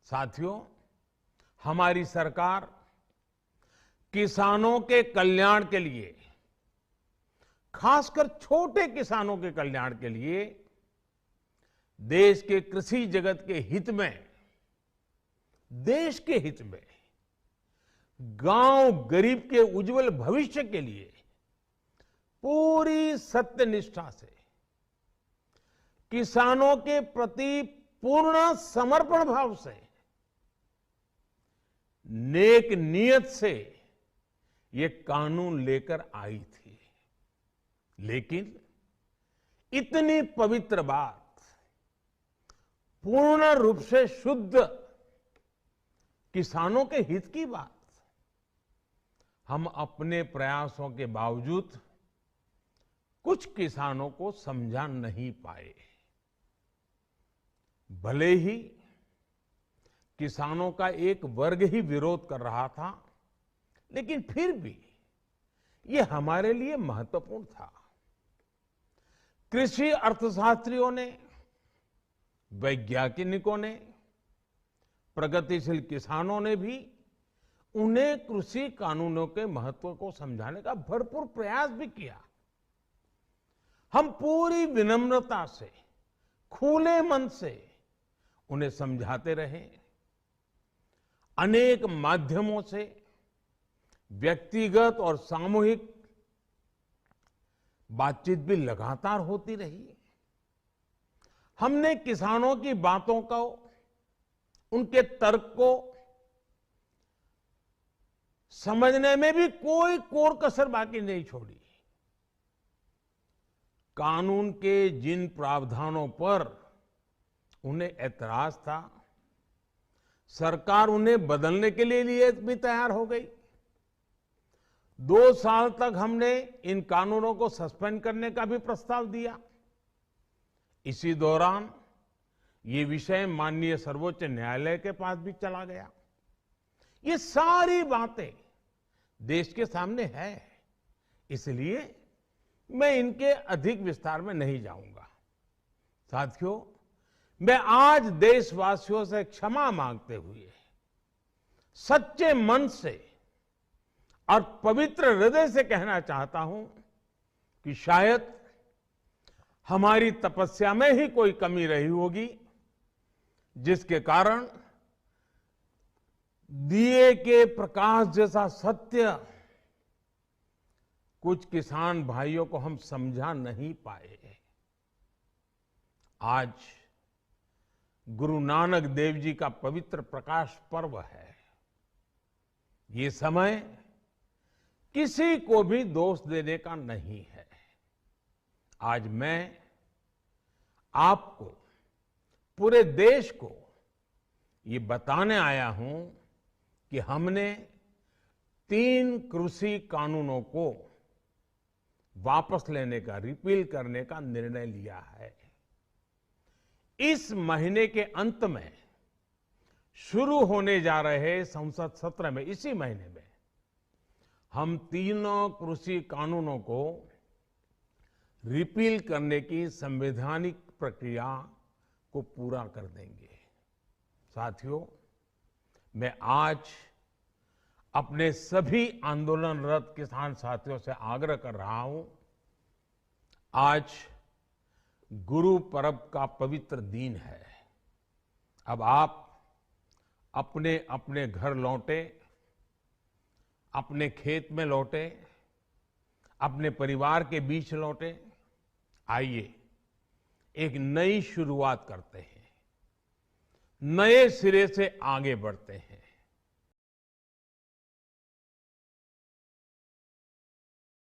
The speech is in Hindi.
साथियों, हमारी सरकार किसानों के कल्याण के लिए, खासकर छोटे किसानों के कल्याण के लिए, देश के कृषि जगत के हित में, देश के हित में, गांव गरीब के उज्जवल भविष्य के लिए पूरी सत्यनिष्ठा से, किसानों के प्रति पूर्ण समर्पण भाव से, नेक नियत से ये कानून लेकर आई थी। लेकिन इतनी पवित्र बात, पूर्ण रूप से शुद्ध किसानों के हित की बात, हम अपने प्रयासों के बावजूद कुछ किसानों को समझा नहीं पाए। भले ही किसानों का एक वर्ग ही विरोध कर रहा था, लेकिन फिर भी ये हमारे लिए महत्वपूर्ण था। कृषि अर्थशास्त्रियों ने, वैज्ञानिकों ने, प्रगतिशील किसानों ने भी उन्हें कृषि कानूनों के महत्व को समझाने का भरपूर प्रयास भी किया। हम पूरी विनम्रता से, खुले मन से उन्हें समझाते रहे। अनेक माध्यमों से व्यक्तिगत और सामूहिक बातचीत भी लगातार होती रही। हमने किसानों की बातों को, उनके तर्क को समझने में भी कोई कोर कसर बाकी नहीं छोड़ी। कानून के जिन प्रावधानों पर उन्हें ऐतराज था, सरकार उन्हें बदलने के लिए भी तैयार हो गई। 2 साल तक हमने इन कानूनों को सस्पेंड करने का भी प्रस्ताव दिया। इसी दौरान ये विषय माननीय सर्वोच्च न्यायालय के पास भी चला गया। ये सारी बातें देश के सामने है, इसलिए मैं इनके अधिक विस्तार में नहीं जाऊंगा। साथियों, मैं आज देशवासियों से क्षमा मांगते हुए सच्चे मन से और पवित्र हृदय से कहना चाहता हूं कि शायद हमारी तपस्या में ही कोई कमी रही होगी, जिसके कारण दिए के प्रकाश जैसा सत्य कुछ किसान भाइयों को हम समझा नहीं पाए। आज गुरु नानक देव जी का पवित्र प्रकाश पर्व है। ये समय किसी को भी दोष देने का नहीं है। आज मैं आपको, पूरे देश को ये बताने आया हूं कि हमने 3 कृषि कानूनों को वापस लेने का, रिपील करने का निर्णय लिया है। इस महीने के अंत में शुरू होने जा रहे संसद सत्र में, इसी महीने में, हम 3 कृषि कानूनों को रिपील करने की संवैधानिक प्रक्रिया को पूरा कर देंगे। साथियों, मैं आज अपने सभी आंदोलनरत किसान साथियों से आग्रह कर रहा हूं, आज गुरु पर्व का पवित्र दिन है। अब आप अपने अपने घर लौटे, अपने खेत में लौटे, अपने परिवार के बीच लौटे। आइए एक नई शुरुआत करते हैं, नए सिरे से आगे बढ़ते हैं।